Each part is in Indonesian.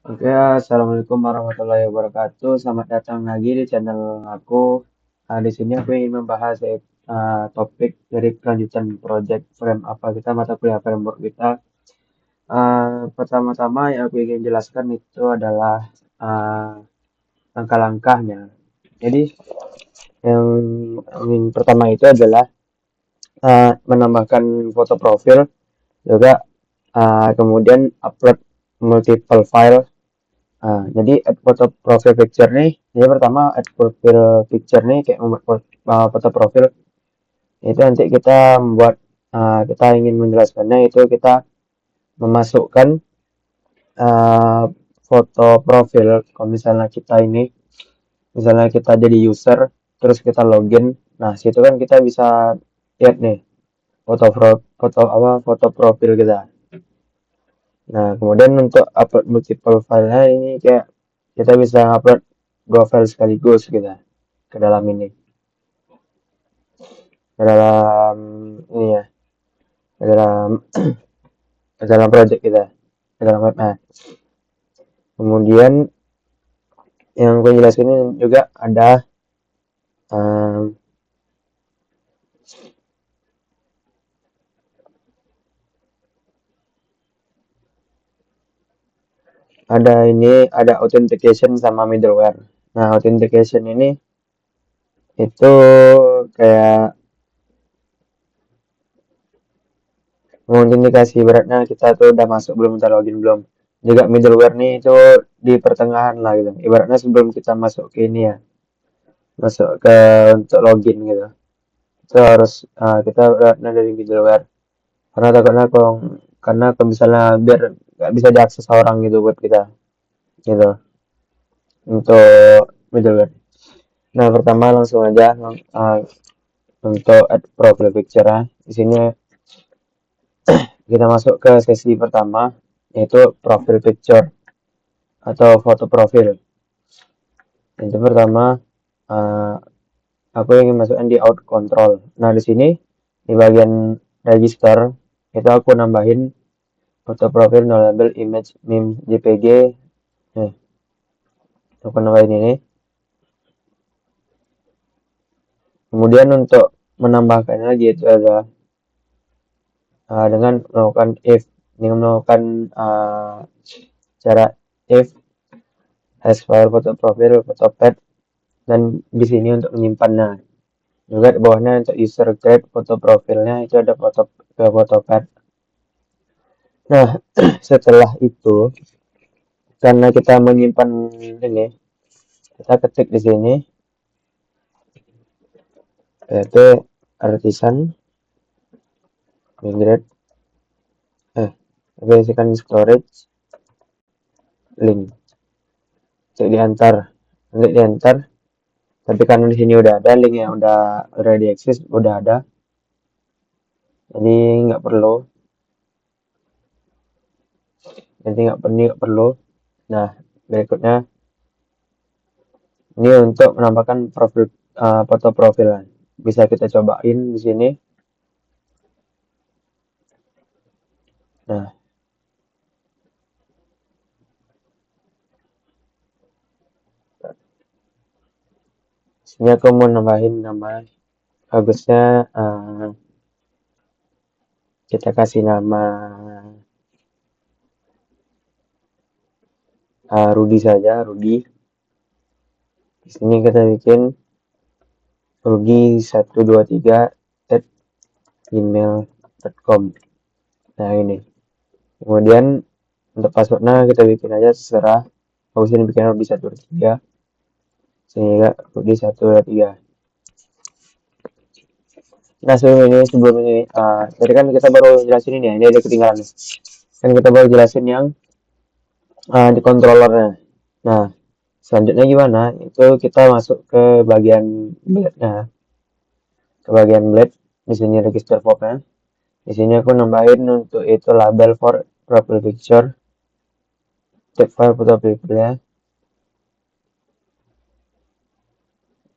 Oke, assalamualaikum warahmatullahi wabarakatuh. Selamat datang lagi di channel aku. Di sini aku ingin membahas topik dari kelanjutan project frame apa kita mata kuliah framework kita. Pertama-tama yang aku ingin jelaskan itu adalah uh, langkah-langkahnya. Jadi yang pertama itu adalah menambahkan foto profil, juga kemudian upload multiple file. Jadi add foto profile picture nih, jadi pertama add profile picture nih kayak membuat foto profil itu nanti kita membuat kita ingin menjelaskannya itu kita memasukkan uh, foto profil. Kalau misalnya kita jadi user terus kita login, nah situ kan kita bisa lihat nih foto profil kita. Nah, kemudian untuk upload multiple file ini kayak kita bisa upload dua file sekaligus gitu ke dalam ini, ke dalam ini ya, ke dalam ke dalam project kita, ke dalam web. Nah, kemudian yang gue jelasin ini juga um, ada authentication sama middleware. Nah, authentication ini itu kayak mengidentifikasi beratnya kita tuh udah masuk belum, kita login belum. Juga middleware nih itu di pertengahan lah gitu. Ibaratnya sebelum kita masuk ke ini ya, masuk ke untuk login gitu. Itu harus kita beratnya dari middleware. Karena takutnya kalau misalnya biar nggak bisa diakses orang gitu buat kita gitu untuk middleware. Nah, pertama langsung aja untuk add profile picture ya. Di sini kita masuk ke sesi pertama yaitu profile picture atau foto profil. Itu pertama uh, aku ingin masukkan di out control. Nah, di sini di bagian register itu aku nambahin foto profil no label image meme JPG. Nih, aku nambahin ini. Kemudian untuk menambahkan lagi itu adalah dengan melakukan if, dengan melakukan cara if has file foto profil foto pad, dan di sini untuk menyimpannya. Juga di bawahnya untuk user grade foto profilnya itu ada foto pad. Nah, setelah itu karena kita menyimpan ini, kita ketik di sini yaitu artisan migrate basican storage link untuk diantar. Tapi karena di sini udah ada link yang udah diakses, udah ada, jadi nggak perlu. Nggak perlu. Nah, berikutnya ini untuk menambahkan profil foto profil. Bisa kita cobain di sini. Nah, sini aku mau nambahin nama. Bagusnya kita kasih nama Rudy saja, Rudy. Di sini kita bikin rudy123@gmail.com. Nah, ini. Kemudian untuk passwordnya kita bikin aja terserah. Aku sini bikin rudy123 sehingga rudy123. Nah, sebelum ini tadi kan kita baru jelasin ini ya, ini ada ketinggalan nih. Kan kita baru jelasin yang di controllernya. Nah, selanjutnya gimana? Itu kita masuk ke bagian blade-nya. Ke bagian blade, di sini register form-nya. Di sini aku nambahin untuk itu label for profile picture. Tag file foto profilnya.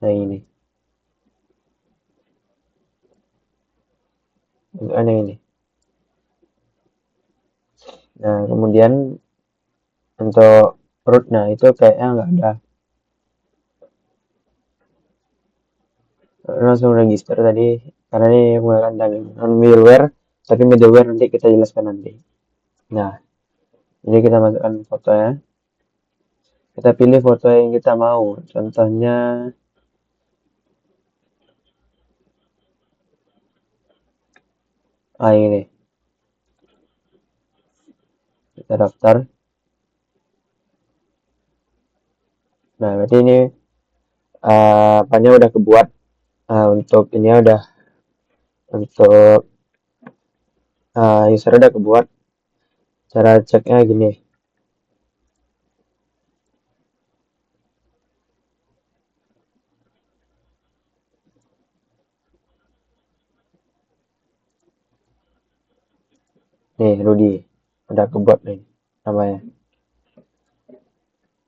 Nah, ini. Ini. Nah, kemudian untuk rootnya itu kayaknya nggak ada. Langsung register tadi karena ini menggunakan non middleware, tapi middleware nanti kita jelaskan nanti. Nah, jadi kita masukkan fotonya, kita pilih foto yang kita mau, contohnya ini, kita daftar. Nah, berarti ini apanya udah kebuat. Untuk ini udah, untuk user udah kebuat. Cara ceknya gini, nih Rudy udah kebuat nih namanya.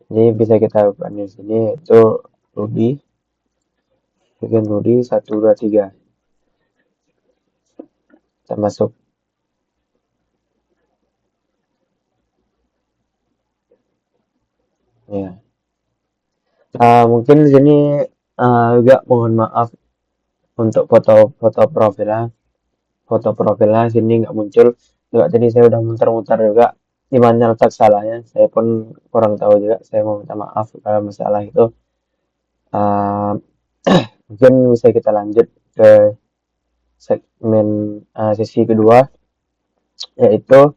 Ini bisa kita buka di sini, itu Rudy, bikin Rudy 123, kita masuk. Ya, mungkin di sini juga mohon maaf untuk foto profilnya sini nggak muncul juga. Jadi saya udah muter-muter juga di mana letak salahnya, saya pun kurang tahu juga. Saya mau minta maaf kalau masalah itu. uh, Mungkin bisa kita lanjut ke segmen sesi kedua, yaitu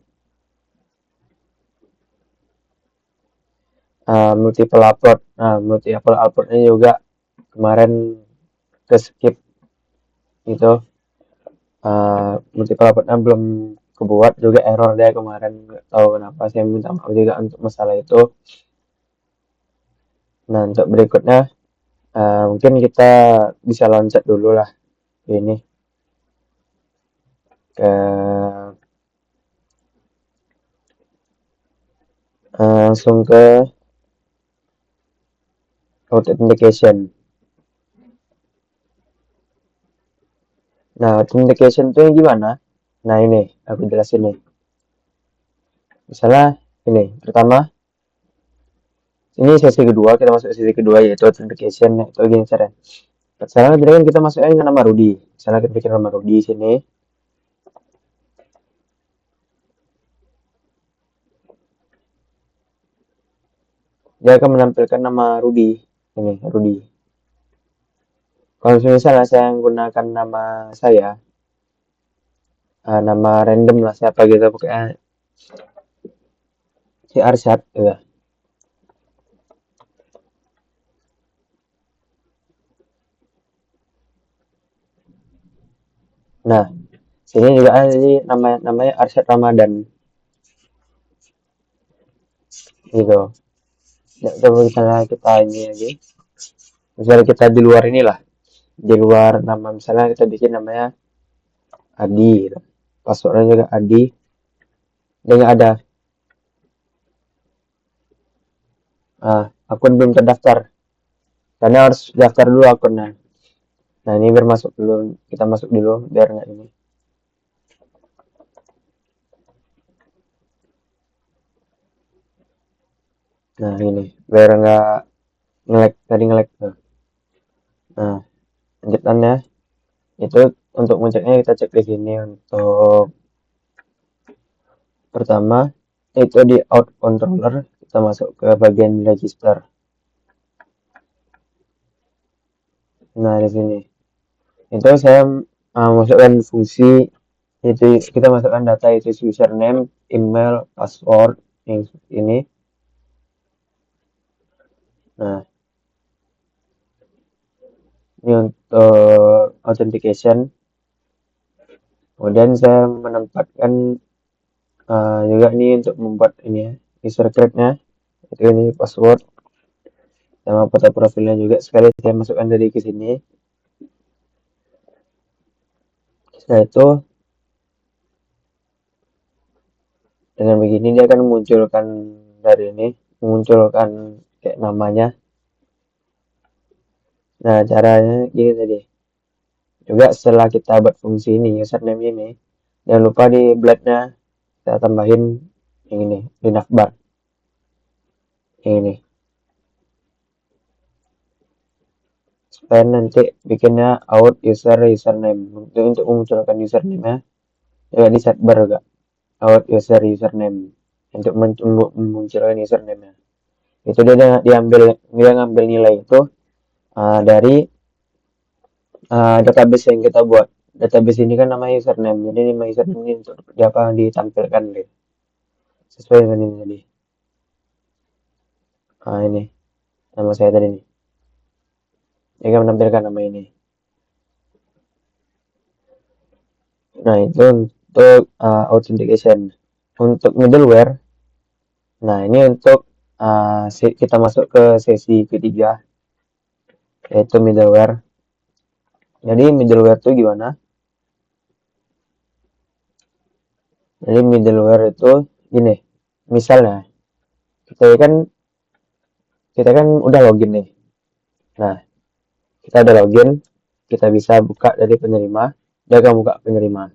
multiple upload. Multiple uploadnya juga kemarin ke skip itu. Multiple uploadnya belum kebuat juga, error dia kemarin, nggak tahu kenapa. Saya minta maaf juga untuk masalah itu. Nah, untuk berikutnya mungkin kita bisa loncat dulu lah ini ke langsung ke authentication. Nah, authentication itu gimana? Nah, ini aku jelasin nih. Misalnya ini pertama, ini sesi kedua, kita masuk sesi kedua yaitu authentication. Itu gini caranya. Misalnya kan kita masuknya dengan nama Rudy. Misalnya kita bikin nama Rudy sini. Dia akan menampilkan nama Rudy. Ini Rudy. Kalau misalnya saya menggunakan nama saya, nama random lah siapa gitu, pokoknya si Arsyad gitu. Nah, sini juga ada jadi namanya Arsyad Ramadan gitu. Ya, coba kita ini lagi. Misalnya kita di luar inilah, di luar nama, misalnya kita bikin namanya Adi gitu. Passwordnya juga Adi. Dia nggak ada. Akun belum terdaftar. Karena harus daftar dulu akunnya. Nah, ini biar masuk dulu. Kita masuk dulu biar nggak ini. Nah, ini biar nggak nge-lag, tadi nge-lag. Nah, lanjutannya itu untuk ngeceknya kita cek di sini. Untuk pertama itu di out controller, kita masuk ke bagian register. Nah, di sini itu saya masukkan fungsi, itu kita masukkan data, itu username, email, password yang ini. Nah, ini untuk authentication. Kemudian saya menempatkan juga ini untuk membuat ini ya, user create-nya, itu ini password sama foto profilnya juga sekali saya masukkan dari ke sini. Setelah itu dengan begini dia akan memunculkan dari ini, memunculkan kayak namanya. Nah, caranya gini tadi. Juga setelah kita buat fungsi ini, username ini, jangan lupa di blade-nya kita tambahin yang ini, di navbar. ini supaya nanti bikinnya out username untuk memunculkan username ya, ya di sidebar juga out username untuk memunculkan username nya itu dia ngambil nilai itu dari database yang kita buat. Database ini kan namanya username, jadi nama username ini untuk apa ditampilkan deh sesuai dengan ini tadi. Ini nama saya tadi nih, dia akan menampilkan nama ini. Nah itu untuk authentication. Untuk middleware, nah ini untuk kita masuk ke sesi ketiga, yaitu middleware. Jadi middleware itu gimana? Jadi middleware itu gini, misalnya kita kan udah login nih. Nah, kita udah login, kita bisa buka dari penerima, dia akan buka penerima.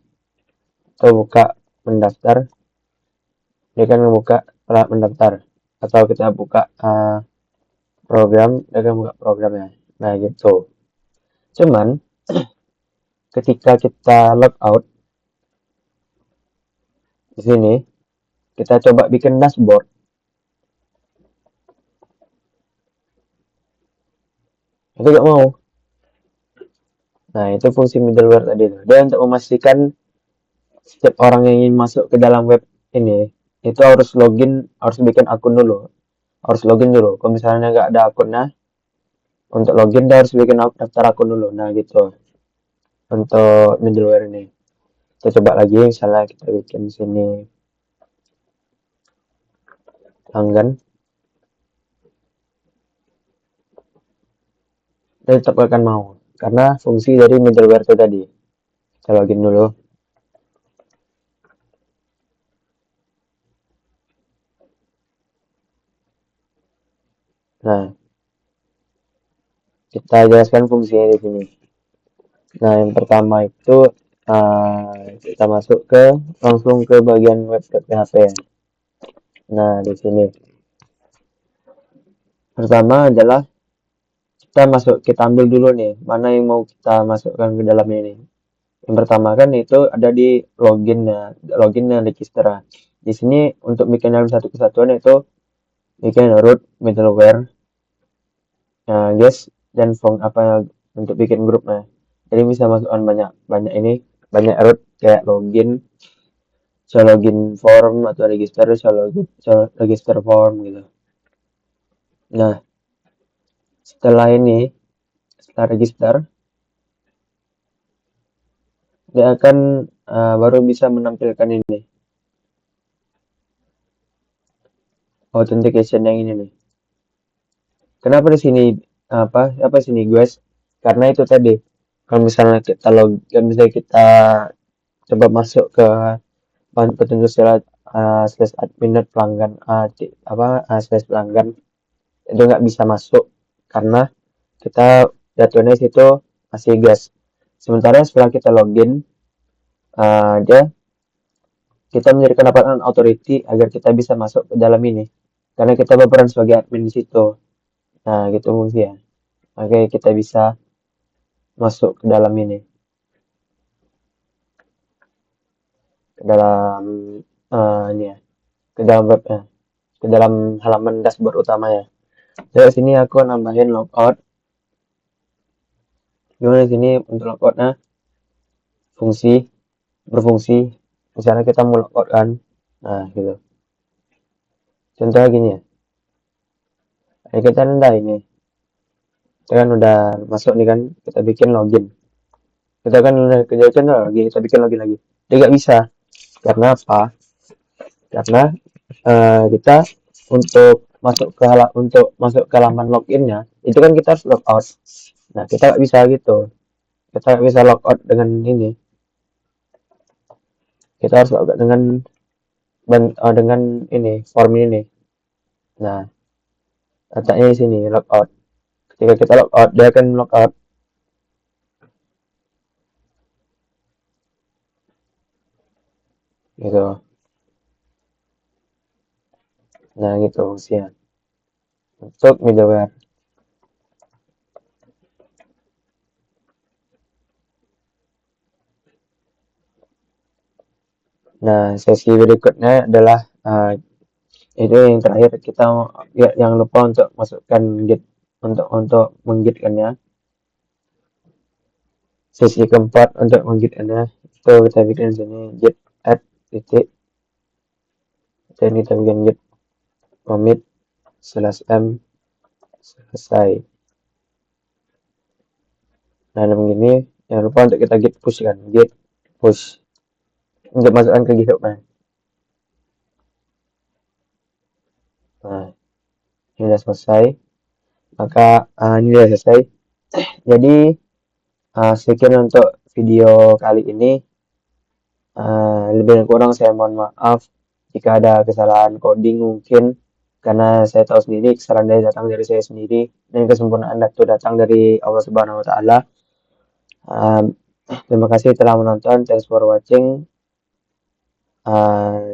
Atau buka mendaftar, dia akan buka mendaftar. Atau kita buka program, dia akan buka programnya. Nah, gitu. Cuman, ketika kita logout di sini, kita coba bikin dashboard. Itu gak mau. Nah, itu fungsi middleware tadi tuh. Dia untuk memastikan setiap orang yang ingin masuk ke dalam web ini, itu harus bikin akun dulu. Harus login dulu. Kalau misalnya nggak ada akunnya, untuk login dia harus bikin daftar akun dulu. Nah, gitu. Untuk middleware ini. Kita coba lagi, misalnya kita bikin sini pelanggan. Dia tetap akan mau. Karena fungsi dari middleware itu tadi. Kita login dulu. Nah, kita jelaskan fungsinya di sini. Nah, yang pertama itu kita masuk langsung ke bagian web.php. Nah, di sini pertama adalah kita ambil dulu nih mana yang mau kita masukkan ke dalam ini. Yang pertama kan itu ada di login register. Di sini untuk bikin dalam satu kesatuan itu bikin root middleware, guest dan form untuk bikin grupnya. Jadi bisa masukkan banyak root kayak login form atau register form gitu. Nah, setelah register, dia akan baru bisa menampilkan ini authentication yang ini nih. Kenapa di sini apa sini guys? Karena itu tadi kalau misalnya kita coba masuk ke petunjuk syarat /admin pelanggan slash pelanggan itu nggak bisa masuk karena kita jatuhnya situ masih gas. Sementara setelah kita login, dia kita menjadi pendapatan authority agar kita bisa masuk ke dalam ini karena kita berperan sebagai admin di situ. Nah, gitu fungsi ya. Oke, kita bisa masuk ke dalam ini, ke dalam ini ya, ke dalam webnya, ke dalam halaman dashboard utamanya. Jadi sini aku nambahin logout. Gimana di sini untuk logoutnya berfungsi. Misalnya kita mau logout kan, nah gitu. Contohnya gini ya. Kita nenda ini. Kita kan udah masuk nih kan, kita bikin login. Kita kan udah kejauhan lagi, kita bikin login lagi. Dia nggak bisa. Karena apa? Karena kita untuk masuk ke halaman loginnya itu kan kita harus logout. Nah, kita nggak bisa gitu. Kita nggak bisa logout dengan ini. Kita harus logout dengan ini form ini. Nah, letaknya di sini logout. Ketika kita logout, dia akan logout. Gitu. Nah, gitu fungsinya. untuk middleware. Nah, sesi berikutnya adalah itu yang terakhir kita ya, jangan lupa untuk masukkan git untuk menggitkannya. Sesi keempat untuk menggitkannya itu kita bikin sini git add titik dan kita bikin git commit /m selesai. Nah, begini jangan lupa untuk kita git push kan, git push untuk masukkan ke GitHub-nya. Nah, ini sudah selesai. Maka ini sudah selesai. Jadi sekian untuk video kali ini. Lebih dan kurang saya mohon maaf jika ada kesalahan coding mungkin, karena saya tahu sendiri kesalahan dari datang dari saya sendiri dan kesempurnaan itu datang dari Allah Subhanahu wa taala. Terima kasih telah menonton. Thanks for watching.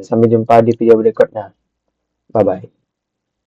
Sampai jumpa di video berikutnya. Bye bye.